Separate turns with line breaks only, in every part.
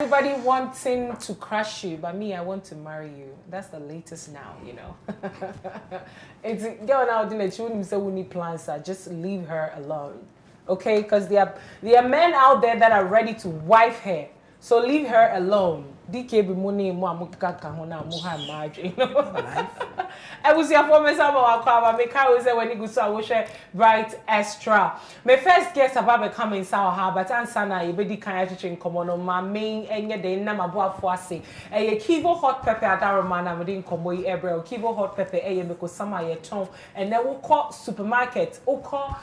Everybody wanting to crush you, but me, I want to marry you. That's the latest now, you know. It's girl now doing it. She wouldn't say we need plans. Just leave her alone, okay? Because there are men out there that are ready to wife her. So leave her alone. DK be money mo amuka kahona muha marriage, you know. I was your former summer aqua, make her say when you go so I wish Bryt extra. My first guest about becoming sour ha, but ansana you be kind of chicken common on my main and your day number boa forcing. A kivo hot pepper at our man, I didn't come away ever, kivo hot pepper, a because summer your tongue, and then we'll call supermarket, or call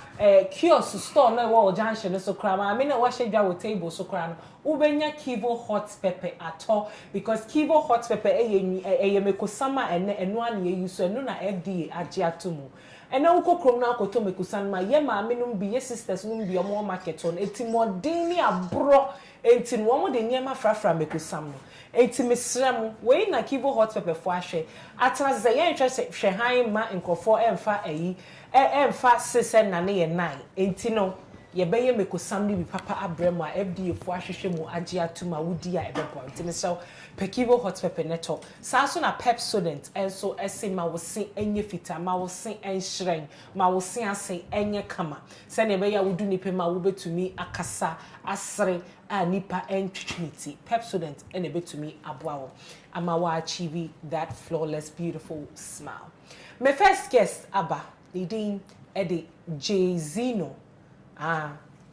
kiosk store, no wall junction, so cram. I mean, I wash it down with table so cram. Ubenya kivo hot pepper at all because kivo hot pepper a mekosama and one year you so no na FDA ajiatumu. And now uko krona ko to mekusanma ye ma menum bi ye sisters num bi omo market on etimo deni abro enti no mo de niema frafra mekusam no enti mesram we na kivo hot pepper fo ahwe atraze ye ntwe hwe han ma nkofo emfa ayi emfa sesen na ne ye 9 enti no ye beye mekosam ni bi papa abrema FDA fo ahwehwe mu ajiatuma wudi a ebebo enti me so pekivo hot pepper neto saso na Pepsodent enso ese ma wo se enye fita ma wo se enhyreng ma wo se ase enye kama se ne be ya wudu nipa ma wo betumi akasa asre a nipa entwitwiti Pepsodent ene betumi aboa wo ama wa achieve that flawless beautiful smile. My first guest aba leading ede JzyNo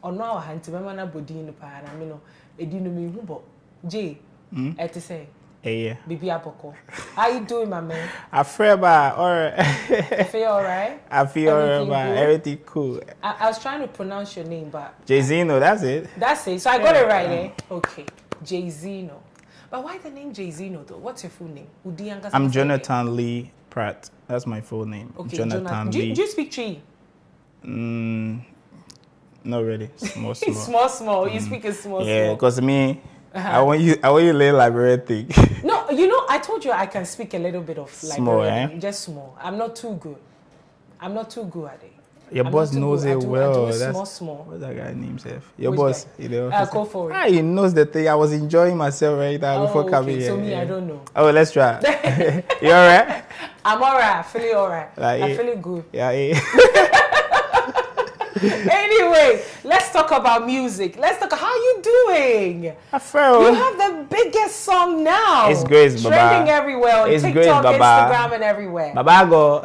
ono awa hanti mema na bodin pa na me no edino me hu bo J to say, yeah, Bibi Apoko. How you doing, my man?
I feel about or
I feel all right.
I feel everything cool.
I was trying to pronounce your name, but
JzyNo, that's it.
That's it. So I got it right, eh? Okay, JzyNo. But why the name JzyNo though? What's your full name?
I'm Jonathan Lee Pratt. That's my full name.
Okay,
Jonathan Lee.
Do you speak Chi?
Not really. Small.
Small. You speak a small.
Yeah, because me. I want you to learn Liberian thing.
No, you know, I told you I can speak a little bit of Liberian.
Small, eh?
Just small. I'm not too good at it.
Your boss knows it well.
That's small.
What's that guy's name, Chef? Your
Which
boss,
guy?
you know.
Go for it.
He knows the thing. I was enjoying myself right now before coming here.
So me, I don't know.
Oh, let's try. You alright?
I'm alright. I feel alright.
Like,
I feel good.
Yeah.
Anyway, let's talk about music. Let's talk. How you doing?
I feel
you have the biggest song now.
It's great, Baba.
Trending everywhere on
it's
TikTok,
great,
Instagram, and everywhere.
Baba go.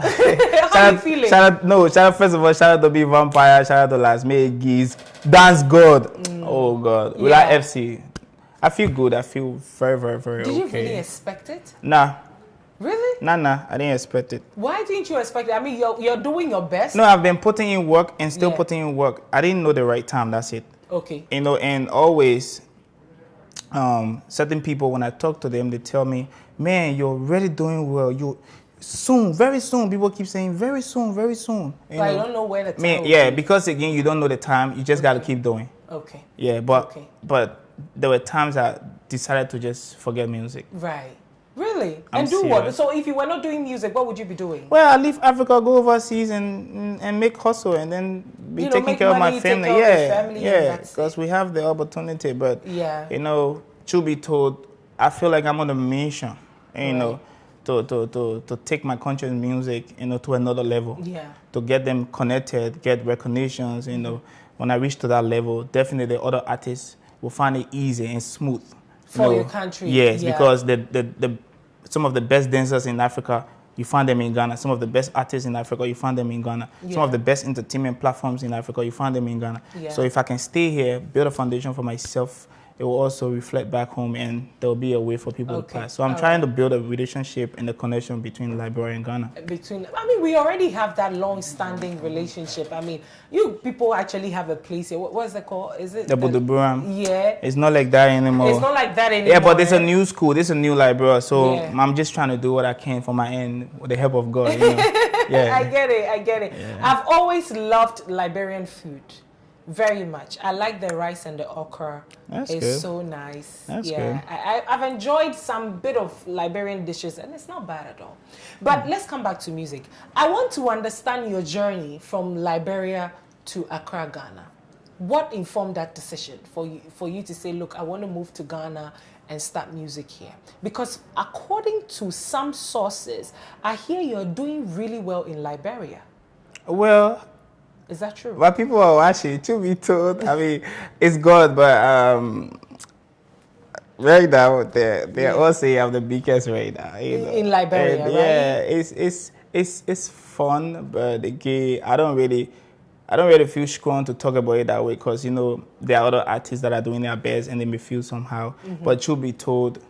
How you feeling?
First of all, shout out to Be Vampire. Shout out to Lasmid, Giz, Dance God. Oh God,
yeah.
Without FC, I feel good. I feel very, very, very okay.
Did you really expect it?
Nah.
Really?
Nah. I didn't expect it.
Why didn't you expect it? I mean, you're doing your best.
No, I've been putting in work and still putting in work. I didn't know the right time. That's it.
Okay.
You know, and always, certain people when I talk to them, they tell me, "Man, you're really doing well. You soon, very soon." People keep saying, "Very soon, very soon."
But I don't know where the time.
Yeah, because again, you don't know the time. You just got to keep doing.
Okay.
Yeah, but there were times I decided to just forget music.
Right. Really?
I'm
and do
serious.
what? So if you were not doing music, what would you be doing?
Well, I leave Africa, go overseas and make hustle and then be taking care of my family. Yeah, because we have the opportunity. But, you know, to be told, I feel like I'm on a mission, you know, to take my country's music, you know, to another level. Yeah. To get them connected, get recognitions, you know. When I reach to that level, definitely other artists will find it easy and smooth.
For your country.
Yes, because some of the best dancers in Africa, you find them in Ghana. Some of the best artists in Africa, you find them in Ghana. Some of the best entertainment platforms in Africa, you find them in Ghana. So if I can stay here, build a foundation for myself, it will also reflect back home and there will be a way for people to pass. So I'm trying to build a relationship and a connection between Liberia and Ghana.
I mean, we already have that long-standing relationship. I mean, you people actually have a place here. What's it called? Is it?
The Buduburam.
Yeah.
It's not like that anymore.
It's not like that anymore.
Yeah, but it's a new school. This is a new Liberia. So I'm just trying to do what I can for my end with the help of God. You know? Yeah.
I get it. Yeah. I've always loved Liberian food. Very much. I like the rice and the okra.
It's
good. So nice.
That's good.
I've enjoyed some bit of Liberian dishes and it's not bad at all. But let's come back to music. I want to understand your journey from Liberia to Accra, Ghana. What informed that decision for you to say, look, I want to move to Ghana and start music here? Because according to some sources, I hear you're doing really well in Liberia.
Well,
is that true?
But people are watching, to be told. I mean, it's good, but right now they all say I'm the biggest right now.
In Liberia, right?
Yeah, it's fun, but again, I don't really feel strong to talk about it that way, because there are other artists that are doing their best and they may feel somehow. But truth be told,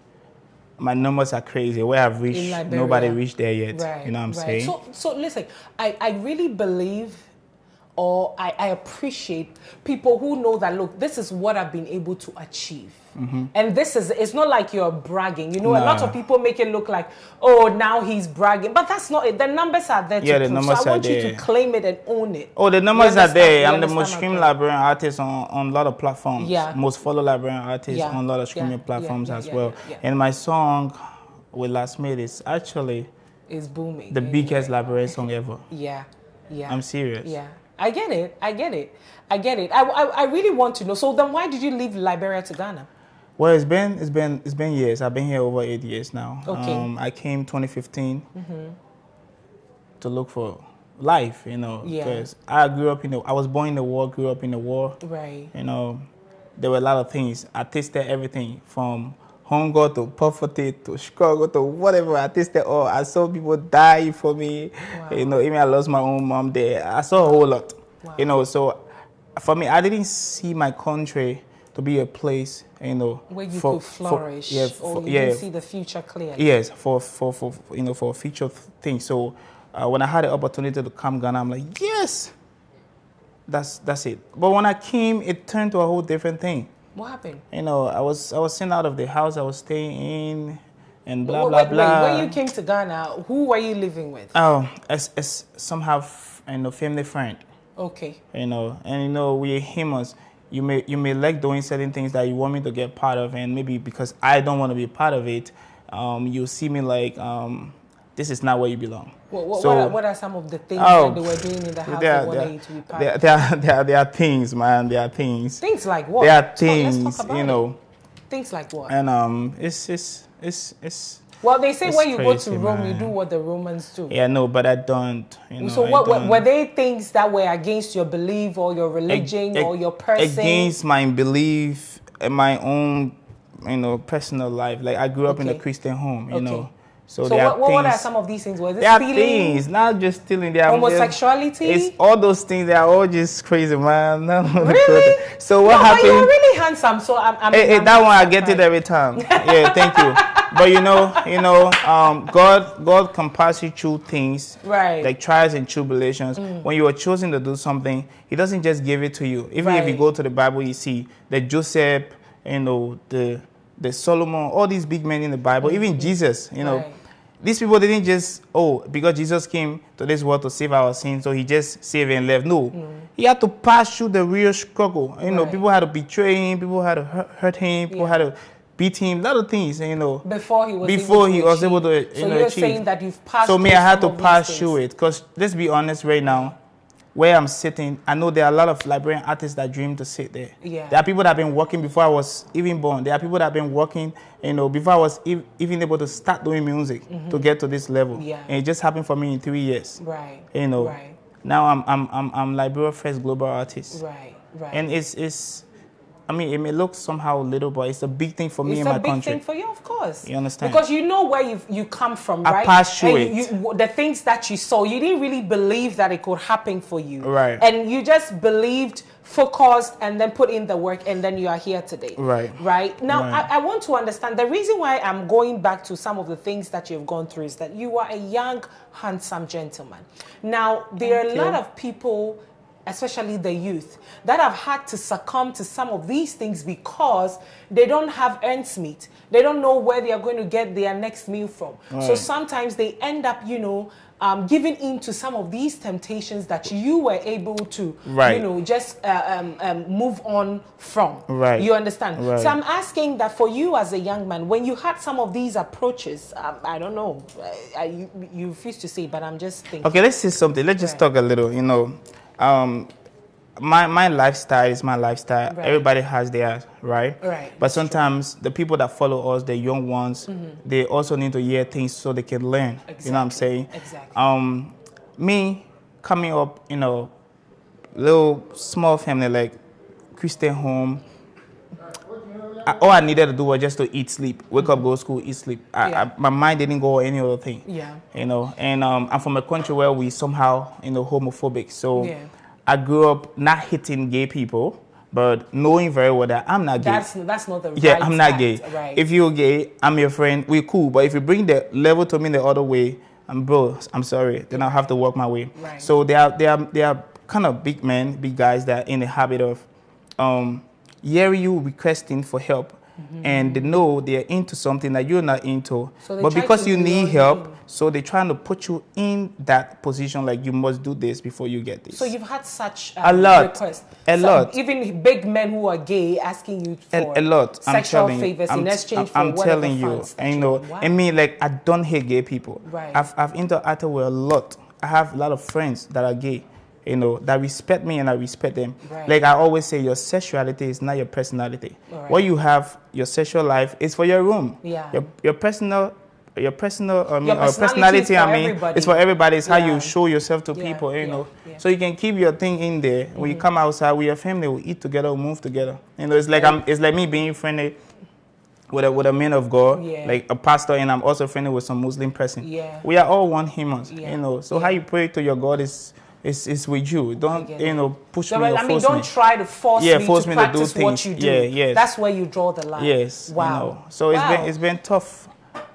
my numbers are crazy. Where I've reached, nobody reached there yet.
Right,
you know what I'm saying?
So listen, I really believe, or I appreciate people who know that, look, this is what I've been able to achieve. And it's not like you're bragging. A lot of people make it look like, oh, now he's bragging. But that's not it. The numbers are there to prove.
Numbers
so I want you to claim it and own it.
Oh, the numbers are there. I'm the most streamed Liberian artist on a lot of platforms. Yeah. Most followed Liberian artist on a lot of streaming platforms as well. And my song with Lasmid is actually
booming.
The biggest Liberian song ever.
Yeah.
I'm serious.
Yeah. I get it. I really want to know. So then why did you leave Liberia to Ghana?
Well, it's been years. I've been here over 8 years now.
Okay.
I came 2015 to look for life, because I grew up I was born in the war, grew up in the war.
Right.
There were a lot of things. I tasted everything from hunger to poverty to struggle to whatever. I tasted all. I saw people die for me. Wow. Even I lost my own mom there. I saw a whole lot. Wow. So for me, I didn't see my country to be a place,
where you could flourish, or you didn't see the future clearly.
Yes, for a future thing. So when I had the opportunity to come Ghana, I'm like, yes, that's it. But when I came, it turned to a whole different thing.
What happened?
I was sent out of the house I was staying in, and blah blah blah.
When you came to Ghana, who were you living with?
Oh, as somehow family friend.
Okay.
We're humans. You may like doing certain things that you want me to get part of, and maybe because I don't want to be part of it, you see me like this is not where you belong.
What are some of the things that they were doing in the house they wanted you to be part of?
There are things, man. There are things.
Things like what?
There are things,
let's talk about it. Things like what?
And it's.
Well, they say when you go to
crazy,
Rome,
man.
you do what the Romans do.
Yeah, no, but I don't.
So were they things that were against your belief or your religion or your person?
Against my belief and my own, personal life. Like I grew up in a Christian home, So
what are some of these things? Was it
there
stealing?
Are things, not just stealing. There
homosexuality?
It's all those things. They are all just crazy, man.
Really?
So what happened?
But you're really handsome. So I'm
that one I get it every time. Yeah, thank you. But God can pass you through things,
right?
Like trials and tribulations. When you are choosing to do something, He doesn't just give it to you. Even if you go to the Bible, you see that Joseph, the Solomon, all these big men in the Bible, even Jesus, these people didn't just, because Jesus came to this world to save our sins, so He just saved and left. No, He had to pass through the real struggle. People had to betray Him, people had to hurt Him, people had to beat Him, a lot of things,
Before he was able to
achieve.
So you're saying that you've passed
through. So me, I had to pass
things.
through it, because let's be honest right now, where I'm sitting, I know there are a lot of Liberian artists that dream to sit there.
Yeah.
There are people that have been working before I was even born. There are people that have been working, before I was even able to start doing music to get to this level.
Yeah.
And it just happened for me in 3 years.
Right.
Right. Now I'm Liberia's first global artist.
Right.
And it's it may look somehow little, but it's a big thing for me in my country.
It's a big thing for you, of course.
You understand?
Because you know where you come from, right?
I passed through it.
The things that you saw, you didn't really believe that it could happen for you.
Right.
And you just believed, focused, and then put in the work, and then you are here today.
Right.
Right? Now, I want to understand, the reason why I'm going back to some of the things that you've gone through is that you are a young, handsome gentleman. Now, there are a lot of people, especially the youth, that have had to succumb to some of these things because they don't have ends meet. They don't know where they are going to get their next meal from. Right. So sometimes they end up, giving in to some of these temptations that you were able to, just move on from.
Right.
You understand?
Right.
So I'm asking that for you as a young man, when you had some of these approaches, I don't know, you refuse to say, but I'm just thinking.
Okay, let's say something. Let's just talk a little, my lifestyle is my lifestyle.
Right.
Everybody has theirs, right?
Right.
But sometimes the people that follow us, the young ones, they also need to hear things so they can learn.
Exactly.
You know what I'm saying?
Exactly.
Me coming up, you know, little small family like Christian home. All I needed to do was just to eat, sleep, wake up, go to school, eat, sleep. My mind didn't go any other thing.
Yeah.
You know, and I'm from a country where we somehow, you know, homophobic. So I grew up not hating gay people, but knowing very well that I'm not gay.
That's not the right.
Yeah, I'm not gay.
Right.
If you're gay, I'm your friend. We're cool. But if you bring the level to me the other way, bro, I'm sorry. Then I'll have to work my way.
Right.
So they are kind of big men, big guys that are in the habit of hearing you requesting for help, and they know they're into something that you're not into, so but because you need help, so they're trying to put you in that position, like you must do this before you get this.
So you've had such
a lot,
requests.
A lot.
Even big men who are gay asking you for
a lot.
sexual favors in exchange for whatever
telling
funds
you, and you know,
wow.
I mean, like, I don't hate gay people.
Right.
I've interacted with a lot. I have a lot of friends that are gay, you know, that respect me and I respect them.
Right.
Like I always say, your sexuality is not your personality. Right. What you have, your sexual life, is for your room.
Yeah.
Your personality, it's for everybody. It's how you show yourself to people, you know. So you can keep your thing in there. When you come outside with your family, we eat together, we move together. You know, it's like it's like me being friendly with a man of God, like a pastor, and I'm also friendly with some Muslim person. Yeah. We are all one humans, you know. So how you pray to your God is with you. Don't, you know, push me or force me.
Don't try to force me to practice
do
what you do.
Yes.
That's where you draw the line.
Yes.
Wow.
You know. So it's been tough.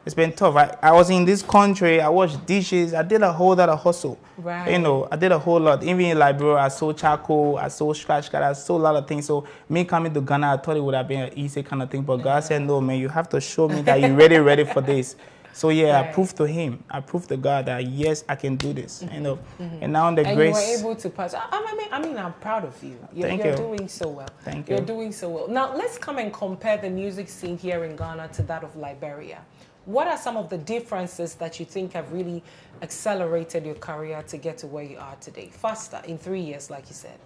It's been tough. I was in this country. I washed dishes. I did a whole lot of hustle.
Right.
You know, I did a whole lot. Even in Liberia, I sold charcoal. I sold scratch card. I sold a lot of things. So me coming to Ghana, I thought it would have been an easy kind of thing. But God said, no, man, you have to show me that you're ready for this. So I proved to him. I proved to God that yes, I can do this. You know, and now the grace.
And you were able to pass. I mean, I'm proud of you. You're doing so well.
Thank you.
You're doing so well. Now let's come and compare the music scene here in Ghana to that of Liberia. What are some of the differences that you think have really accelerated your career to get to where you are today? Faster, in 3 years, like you said.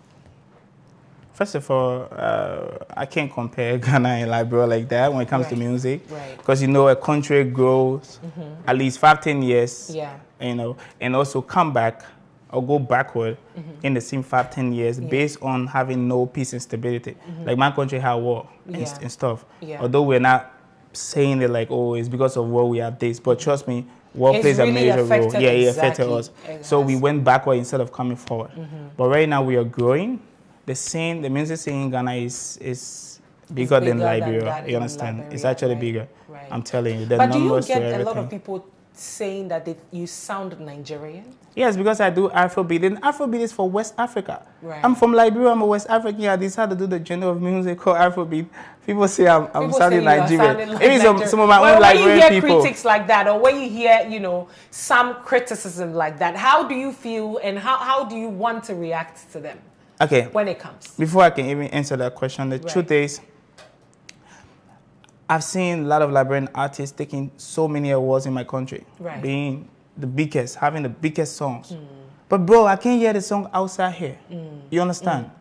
First of all, I can't compare Ghana and Liberia like that when it comes to music. Right. Because, you know, a country grows at least 5-10 years, you know, and also come back or go backward in the same 5-10 years based on having no peace and stability. Like my country had war and stuff. Although we're not saying it like, oh, it's because of war we have this, but trust me, war plays a major role. Yeah, it affected us. So we went backward instead of coming forward. But right now we are growing. The music scene in Ghana is bigger than Liberia. You understand? It's actually bigger. Right. I'm telling you.
But do you get a lot of people saying that you sound Nigerian? Yes,
because I do Afrobeat, and Afrobeat is for West Africa. Right. I'm from Liberia, I'm a West African. I decided to do the genre of music called Afrobeat. People say I'm sounding Nigerian. Even some of my own Liberian people. When you hear
critics like that, or when you hear, you know, some criticism like that, how do you feel and how do you want to react to them?
Okay.
When it comes.
Before I can even answer that question, the truth is, I've seen a lot of Liberian artists taking so many awards in my country, being the biggest, having the biggest songs. But bro, I can't hear the song outside here. You understand?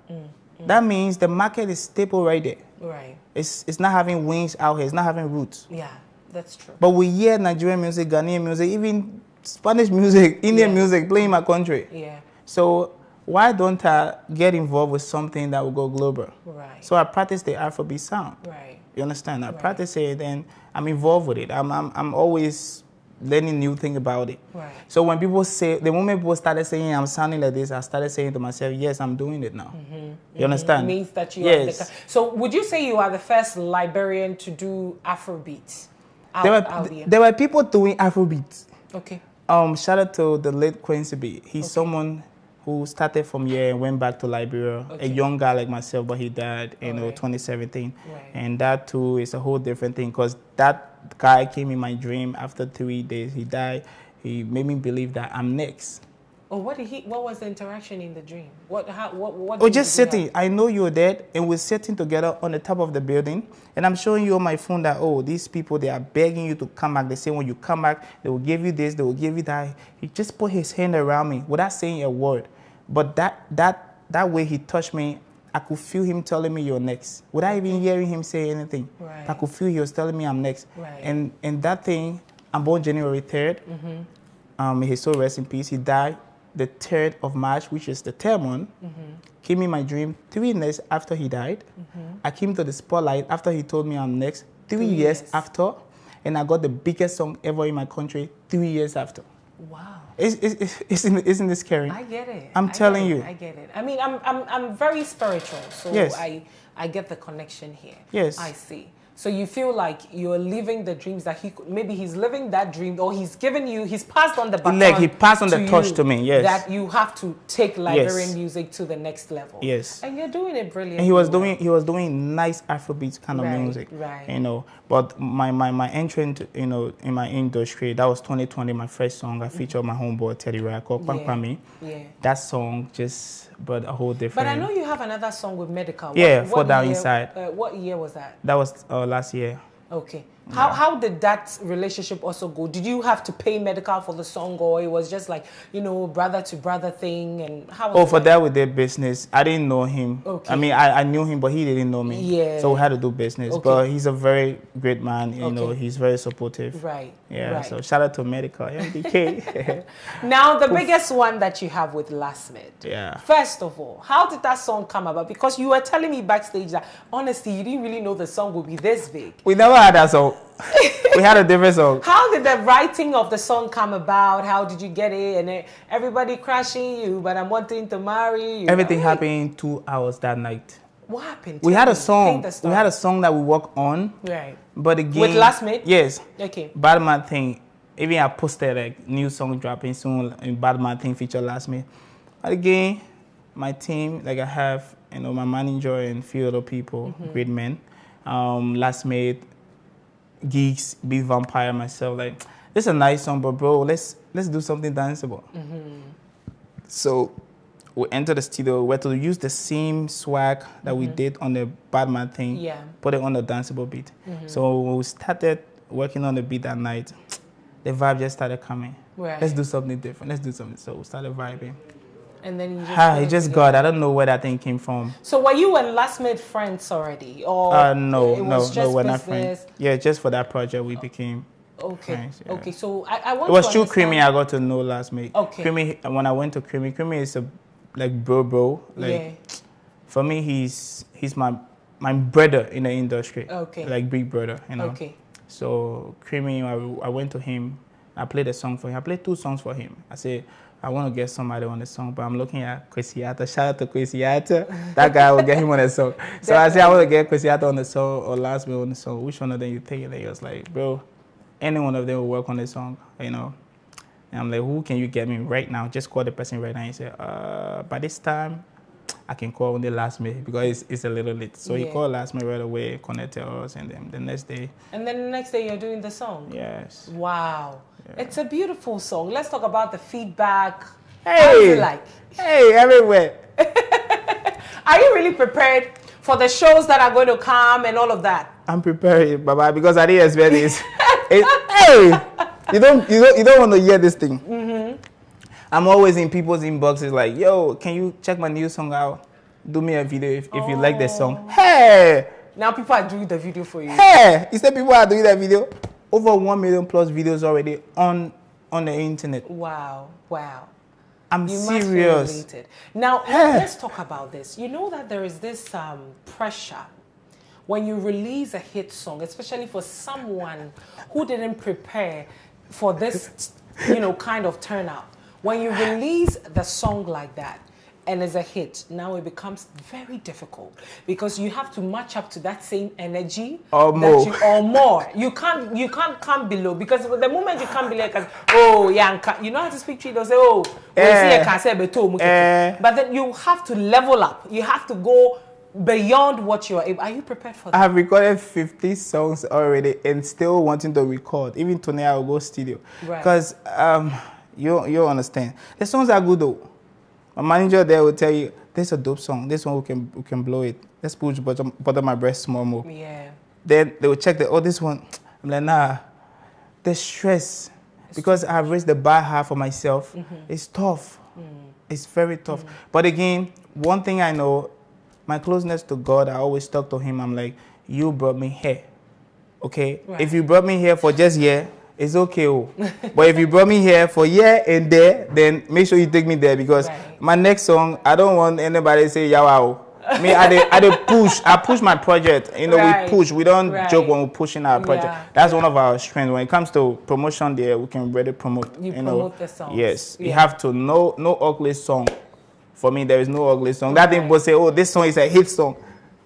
That means the market is stable right there. Right. It's not having wings out here. It's not having roots.
Yeah, that's true.
But we hear Nigerian music, Ghanaian music, even Spanish music, Indian music playing in my country. Yeah. So why don't I get involved with something that will go global? Right. So I practice the Afrobeat sound. Right. You understand? I practice it and I'm involved with it. I'm always learning new things about it. Right. So when people say, the moment people started saying I'm sounding like this, I started saying to myself, yes, I'm doing it now. You understand?
It means that you are so would you say you are the first Liberian to do Afrobeats?
There were people doing Afrobeats.
Okay.
Shout out to the late Quincy B. He's someone who started from here and went back to Liberia. A young guy like myself, but he died in 2017. Right. And that too is a whole different thing because that guy came in my dream after 3 days. He died. He made me believe that I'm next.
Oh, what was the interaction in the dream? What
oh, just sitting. I know you're dead, and we're sitting together on the top of the building, and I'm showing you on my phone that, oh, these people, they are begging you to come back. They say when you come back, they will give you this, they will give you that. He just put his hand around me without saying a word. But that that way he touched me, I could feel him telling me you're next without even hearing him say anything.
Right.
I could feel he was telling me I'm next.
Right.
And that thing, I'm born January 3rd. May his soul rest in peace. He died the 3rd of March, which is the 3rd month. Came in my dream 3 years after he died. I came to the spotlight after he told me I'm next. 3 years after. And I got the biggest song ever in my country 3 years after.
Wow.
Isn't this scary?
I get it.
I'm telling you.
I get it. I mean, I'm very spiritual, so
yes.
I get the connection here.
Yes.
I see. So you feel like you're living the dreams that maybe he's living that dream, or he's passed on the baton.
Like he passed on the torch to me, yes.
That you have to take Liberian music to the next level.
Yes.
And you're doing it brilliantly.
And he was doing nice Afrobeats kind of music.
Right.
You know, but my entry into, you know, in my industry, that was 2020, my first song. I featured my homeboy Teddy Ray called Pam.
Yeah.
That song just brought a whole different.
But I know you have another song with Medical.
What Down Inside.
What year was that?
That was last year.
Okay. How did that relationship also go? Did you have to pay Medical for the song, or it was just like, you know, brother to brother thing? And how was
for that with their business, I didn't know him.
Okay.
I mean, I knew him, but he didn't know me.
Yeah.
So we had to do business.
Okay.
But he's a very great man. You know, he's very supportive.
Right.
Yeah.
Right.
So shout out to Medical, MDK.
Now the biggest one that you have with Lasmid.
Yeah.
First of all, how did that song come about? Because you were telling me backstage that honestly you didn't really know the song would be this big.
We never had that song. We had a different song.
How did the writing of the song come about? How did you get it? And everybody crashing you, but I'm wanting to marry you.
Everything happened in 2 hours that night.
What happened?
We had a song. We had a song that we worked on.
Right.
But again,
with Lasmid?
Yes.
Okay.
Bad Man Thing. Even I posted like new song dropping soon in Bad Man Thing feature Lasmid. But again, my team, like I have, you know, my manager and few other people, great men. Lasmid, Geeks, Beat Vampire, myself, like, this is a nice song, but bro, let's do something danceable. So we entered the studio, we had to use the same swag that we did on the Bad Man Thing, put it on the danceable beat. So when we started working on the beat that night, the vibe just started coming.
Right.
Let's do something different, let's do something. So we started vibing.
And then
it just got, I don't know where that thing came from.
So were you and Lasmid friends already? Or
no, we're not friends. Yeah, just for that project we became friends. Yeah.
Okay, so I want to
It was through Creamy I got to know Lasmid.
Okay.
Creamy, when I went to Creamy is like bro. Like, for me, he's my brother in the industry.
Okay.
Like big brother, you know.
Okay.
So Creamy, I went to him. I played a song for him. I played 2 songs for him. I said, I want to get somebody on the song, but I'm looking at Kwesiata. Shout out to Kwesiata. That guy will get him on the song. So I said, I want to get Kwesiata on the song or Lasmid on the song. Which one of them you think? And he was like, bro, any one of them will work on the song, you know. And I'm like, who can you get me right now? Just call the person right now. He said, by this time, I can call only Lasmid because it's a little late. So he called Lasmid right away, connected us, and then the next day. And then
the next day you're doing the song?
Yes.
Wow. Yeah. It's a beautiful song. Let's talk about the feedback.
Hey.
How do you like?
Hey, everywhere.
Are you really prepared for the shows that are going to come and all of that?
I'm prepared, Baba, because I didn't expect this. Hey, you don't want to hear this thing. I'm always in people's inboxes like, yo, can you check my new song out? Do me a video if you like the song. Hey!
Now people are doing the video for you.
Hey! You said people are doing that video? Over 1 million plus videos already on the internet.
Wow.
I'm
you
serious.
Must feel related. Now, let's talk about this. You know that there is this pressure when you release a hit song, especially for someone who didn't prepare for this, kind of turnout. When you release the song like that and it's a hit, now it becomes very difficult because you have to match up to that same energy
or
more. You can't come below because the moment you come below, you know how to speak to it, they'll say, but then you have to level up. You have to go beyond what you are able. Are you prepared for that?
I have recorded 50 songs already and still wanting to record. Even tonight I'll go studio. Because you understand. The songs are good though. My manager there will tell you, this is a dope song. This one we can blow it. Let's push Butta My Bread small more.
Yeah.
Then they will check this one. I'm like, nah. The stress. Because I've raised the bar high for myself. It's tough. It's very tough. But again, one thing I know, my closeness to God, I always talk to him. I'm like, you brought me here. Okay? Right. If you brought me here for just here, it's okay. Oh. But if you brought me here for here and there, then make sure you take me there, because my next song, I don't want anybody to say, yawa. Me, I push my project. You know, we push. We don't joke when we're pushing our project. That's one of our strengths. When it comes to promotion there, we can really promote. You promote the songs. Yes. You have to know no ugly song. For me, there is no ugly song. That thing people say, oh, this song is a hit song.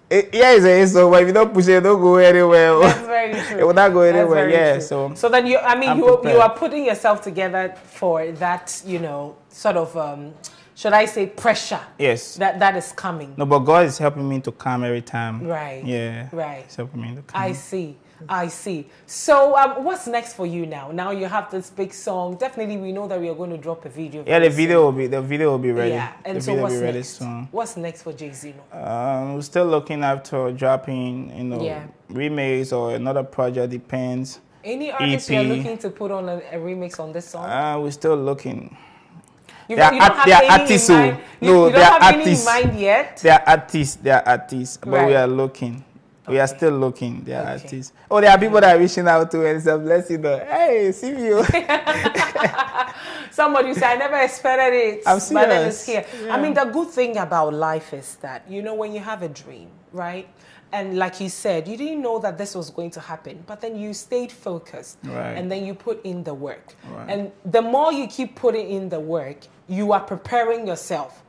It's a hit song, but if you don't push it, it don't go anywhere.
That's very true.
It will not go anywhere. Yeah. True.
So then you are putting yourself together for that, you know, sort of should I say pressure?
Yes.
That is coming.
No, but God is helping me to calm every time.
Right.
Yeah.
Right.
He's helping me to calm.
I see. So what's next for you now? Now you have this big song. Definitely we know that we are going to drop a video.
Yeah, the video will be ready.
Yeah. And so what's next? Soon. What's next for JzyNo?
We're still looking after dropping, you know, remix or another project, depends.
Any artists you're looking to put on a remix on this song?
We're still looking.
You don't have any in mind yet?
They are artists, but we are looking. We are still looking. They are artists. Oh, there are people that are reaching out to and say, bless you, hey, see you.
Somebody say, I never expected it.
I'm serious.
But then it's here. Yeah. I mean, the good thing about life is that, you know, when you have a dream, right? And like you said, you didn't know that this was going to happen, but then you stayed focused.
Right.
And then you put in the work.
Right.
And the more you keep putting in the work, you are preparing yourself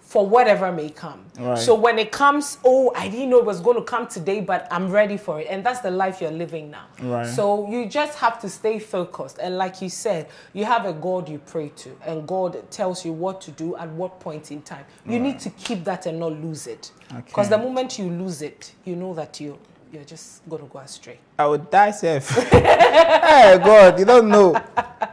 for whatever may come.
Right.
So when it comes, oh, I didn't know it was going to come today, but I'm ready for it. And that's the life you're living now.
Right.
So you just have to stay focused. And like you said, you have a God you pray to, and God tells you what to do at what point in time. You need to keep that and not lose it. Because the moment you lose it, you know that you're just going to go astray.
I would die safe. Hey, God, you don't know.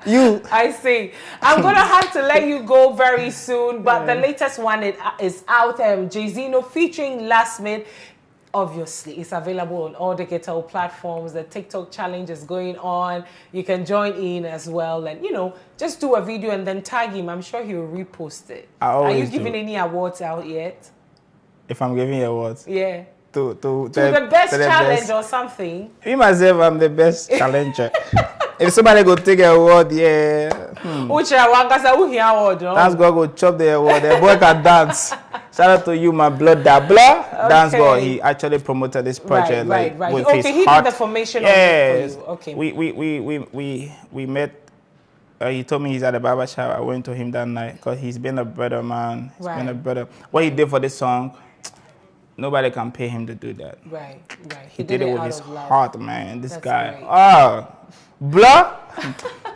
I see. I'm going to have to let you go very soon, but the latest one is out, JzyNo featuring Lasmid. Obviously, it's available on all digital platforms. The TikTok challenge is going on. You can join in as well. And, you know, just do a video and then tag him. I'm sure he'll repost it.
Are you
giving any awards out yet?
If I'm giving you awards?
Yeah.
To
the best challenge or something.
Me myself, I'm the best challenger. If somebody go take an award,
Thanks God
go chop the award. The boy can dance. Shout out to you, my blood. Dance God. He actually promoted this project
right.
with
he
his
did
heart.
the formation of it for you. Okay.
We met. He told me he's at the barber shop. I went to him that night because he's been a brother, man. He's been a brother. What he did for this song, nobody can pay him to do that.
Right.
He did it with his heart, man. This guy. Blah.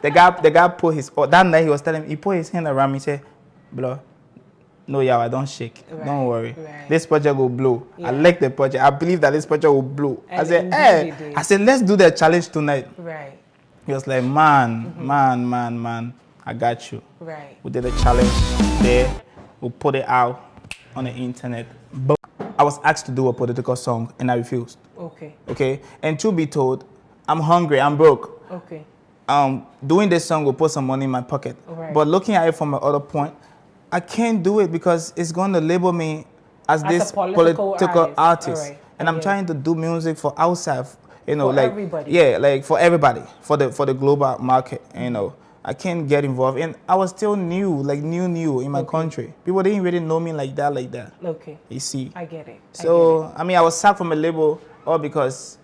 the guy put his. That night he was telling me, he put his hand around me. He said, "Blah, no, yawa, don't shake. Don't worry. This project will blow. I like the project. I believe that this project will blow." And I said, let's do the challenge tonight.
Right.
He was like, man, I got you.
Right.
We did a challenge there. We put it out on the internet. But I was asked to do a political song and I refused. Okay. And to be told, I'm hungry. I'm broke.
Okay.
Doing this song will put some money in my pocket. But looking at it from another point, I can't do it because it's going to label me as this political artist. And I'm trying to do music for outside, you know,
for everybody.
Yeah, like for everybody, for the global market, you know. I can't get involved. And I was still new in my country. People didn't really know me like that.
Okay.
You see.
I get it.
So, I mean, I was sacked from a label all because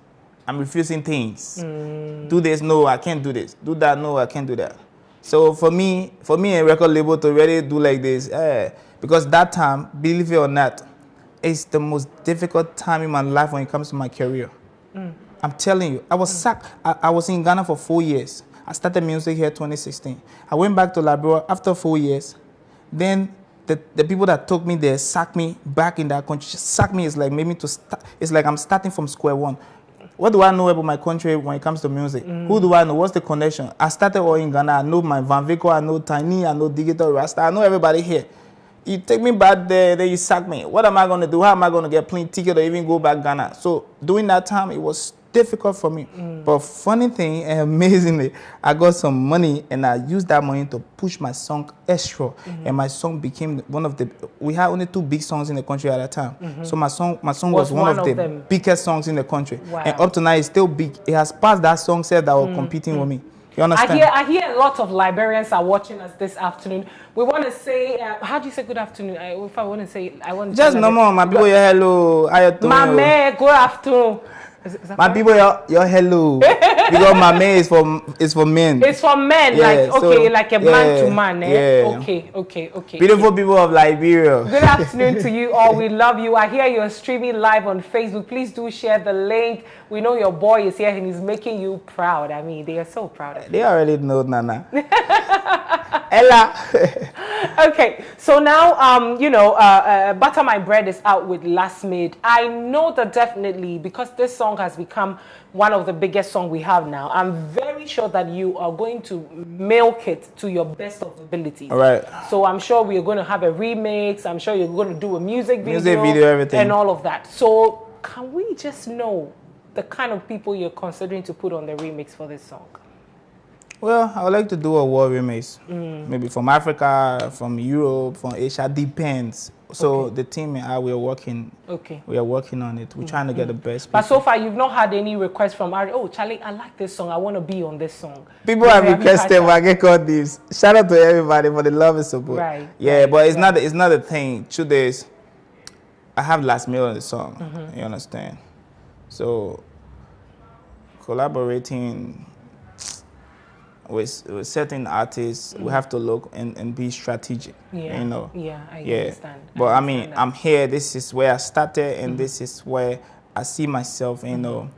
I'm refusing things. Do this, no, I can't do this. Do that, no, I can't do that. So for me, a record label to really do like this, because that time, believe it or not, it's the most difficult time in my life when it comes to my career. I'm telling you, I was sacked. I was in Ghana for 4 years. I started music here 2016. I went back to Liberia after 4 years. Then the people that took me there sacked me back in that country. Sacked me is like made me to start. It's like I'm starting from square one. What do I know about my country when it comes to music? Who do I know? What's the connection? I started all in Ghana. I know my Van Vico, I know Tiny, I know Digital Rasta. I know everybody here. You take me back there, then you sack me. What am I going to do? How am I going to get plane ticket or even go back Ghana? So during that time, it was difficult for me. But funny thing, and amazingly, I got some money and I used that money to push my song extra. And my song became one of the, we had only 2 big songs in the country at that time. So my song was one of the biggest songs in the country. Wow. And up to now, it's still big. It has passed that song set that were competing with me. You understand?
I hear a lot of Liberians are watching us this afternoon. We want to say, how do you say good afternoon? If I want to say, I want to
just no more, my people, hello.
My man, good afternoon.
My people, your hello. Because my man is for men.
It's for men, yeah, like okay, so, like a man to man.
Yeah.
Okay.
Beautiful people of Liberia.
Good afternoon to you all. We love you. I hear you're streaming live on Facebook. Please do share the link. We know your boy is here and he's making you proud. I mean, they are so proud of you.
They already know, Nana. Ella.
Okay, so now, Butta My Bread is out with Lasmid. I know that definitely, because this song has become one of the biggest songs we have now, I'm very sure that you are going to milk it to your best of abilities.
All right.
So I'm sure we are going to have a remix. I'm sure you're going to do a music video,
everything.
And all of that. So can we just know the kind of people you're considering to put on the remix for this song?
Well, I would like to do a world remix. Maybe from Africa, from Europe, from Asia, depends. So the team and I, we are working. We are working on it. We're trying to get the best people.
But so far, you've not had any requests from Ari. Oh, Charlie, I like this song. I want to be on this song.
People have requested, but I get called this. Shout out to everybody for the love and support.
Right.
Yeah, right, but it's not a thing. 2 days, I have Lasmid on the song. You understand? So collaborating with certain artists, we have to look and be strategic.
Yeah.
You know.
Yeah, I understand.
But I mean, I'm here. This is where I started, and this is where I see myself. You know,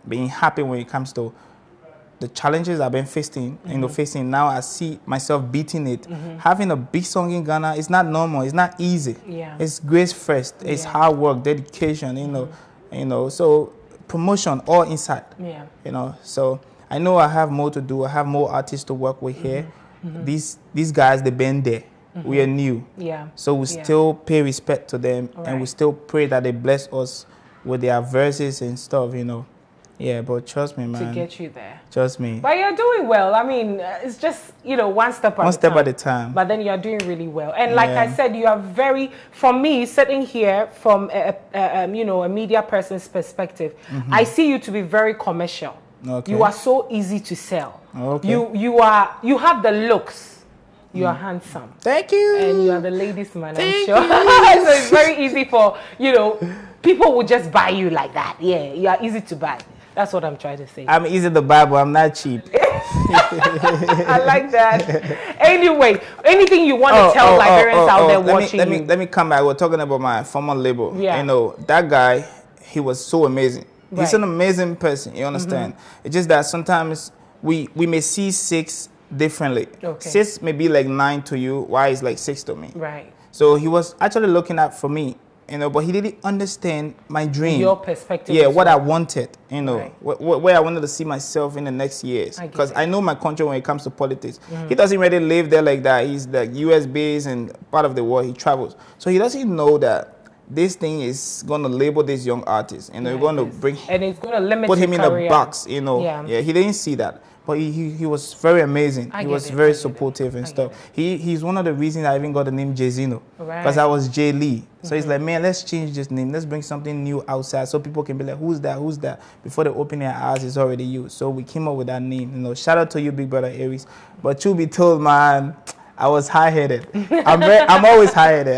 being happy when it comes to the challenges I've been facing. You know, facing now, I see myself beating it. Having a big song in Ghana is not normal. It's not easy.
Yeah.
It's grace first. It's hard work, dedication. You know. So promotion all inside. Yeah. You know. So I know I have more to do. I have more artists to work with here. These guys, they've been there. We are new. Yeah. So we still pay respect to them, and we still pray that they bless us with their verses and stuff, you know. Yeah, but trust me, man.
To get you there.
Trust me.
But you're doing well. I mean, it's just, you know, one step at a time. But then you're doing really well. And like I said, you are very, from me, sitting here from, you know, a media person's perspective, I see you to be very commercial. Okay. You are so easy to sell. Okay. You have the looks. You are handsome.
Thank you.
And you are the ladies' man, I'm sure. So it's very easy for, you know, people will just buy you like that. Yeah, you are easy to buy. That's what I'm trying to say.
I'm easy to buy, but I'm not cheap.
I like that. Anyway, anything you want to tell Liberians out there watching
let me come back. We're talking about my former label. Yeah. You know, that guy, he was so amazing. Right. He's an amazing person, you understand? It's just that sometimes we may see 6 differently. Okay. 6 may be like 9 to you, why is like 6 to me.
Right.
So he was actually looking out for me, you know, but he didn't understand my dream.
Your perspective.
Yeah, what I wanted, you know, where I wanted to see myself in the next years. Because I know my country when it comes to politics. He doesn't really live there like that. He's like US based and part of the world, he travels. So he doesn't know that this thing is going to label this young artist, and they're going to bring,
and it's going to limit
put him in a box, you know. Yeah, he didn't see that, but he was very amazing. He was very supportive and stuff. He's one of the reasons I even got the name JzyNo, because I was J Lee. So he's like, man, let's change this name. Let's bring something new outside so people can be like, who's that? Who's that? Before they open their eyes, it's already you. So we came up with that name. You know, shout out to you, big brother Aries. But truth be told, man, I was high-headed. I'm always high-headed.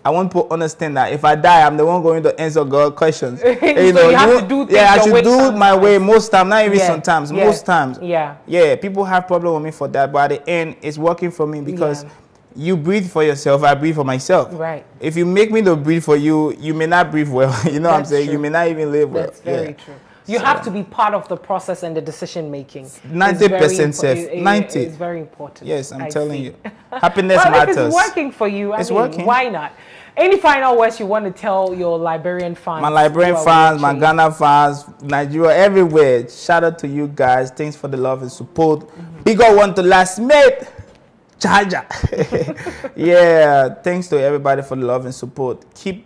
I want people to understand that if I die, I'm the one going to answer God's questions.
So you have to do things
I should do it my way most times, not even sometimes, most times. Yeah, people have problem with me for that, but at the end, it's working for me because you breathe for yourself, I breathe for myself. Right. If you make me to breathe for you, you may not breathe well. You know what I'm saying? True. You may not even live well.
That's very true. You have to be part of the process and the decision making.
90% safe. 90.
It's very important.
Yes, I'm telling you. Happiness matters.
If it's working for you, I mean, why not? Any final words you want to tell your Liberian fans?
My Liberian fans, my Ghana fans, Nigeria, everywhere. Shout out to you guys. Thanks for the love and support. Big up one to Lasmid. Charger. Yeah, thanks to everybody for the love and support. Keep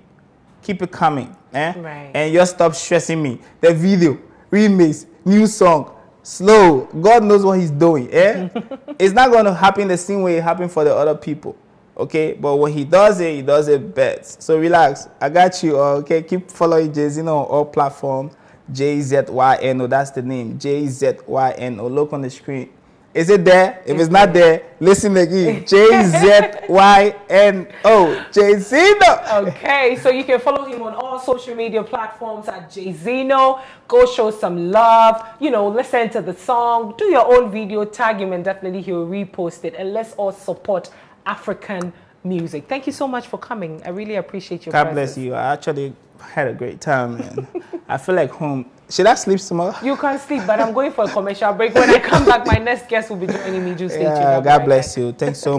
keep it coming.
Right.
And just stop stressing me. The video, remix, new song, slow. God knows what he's doing. It's not going to happen the same way it happened for the other people. Okay, but when he does it best. So relax. I got you. Okay, keep following JzyNo on all platforms. JzyNo, that's the name. JzyNo. Look on the screen. Is it there? If it's not there, listen again. JzyNo. JzyNo.
Okay, so you can follow him on all social media platforms at JzyNo. Go show some love. You know, listen to the song. Do your own video. Tag him and definitely he'll repost it. And let's all support African music. Thank you so much for coming. I really appreciate your presence.
God bless you. I actually had a great time, man. I feel like home. Should I sleep tomorrow?
You can't sleep, but I'm going for a commercial break. When I come back, my next guest will be joining me. Just stay tuned.
God bless you. Thanks so much.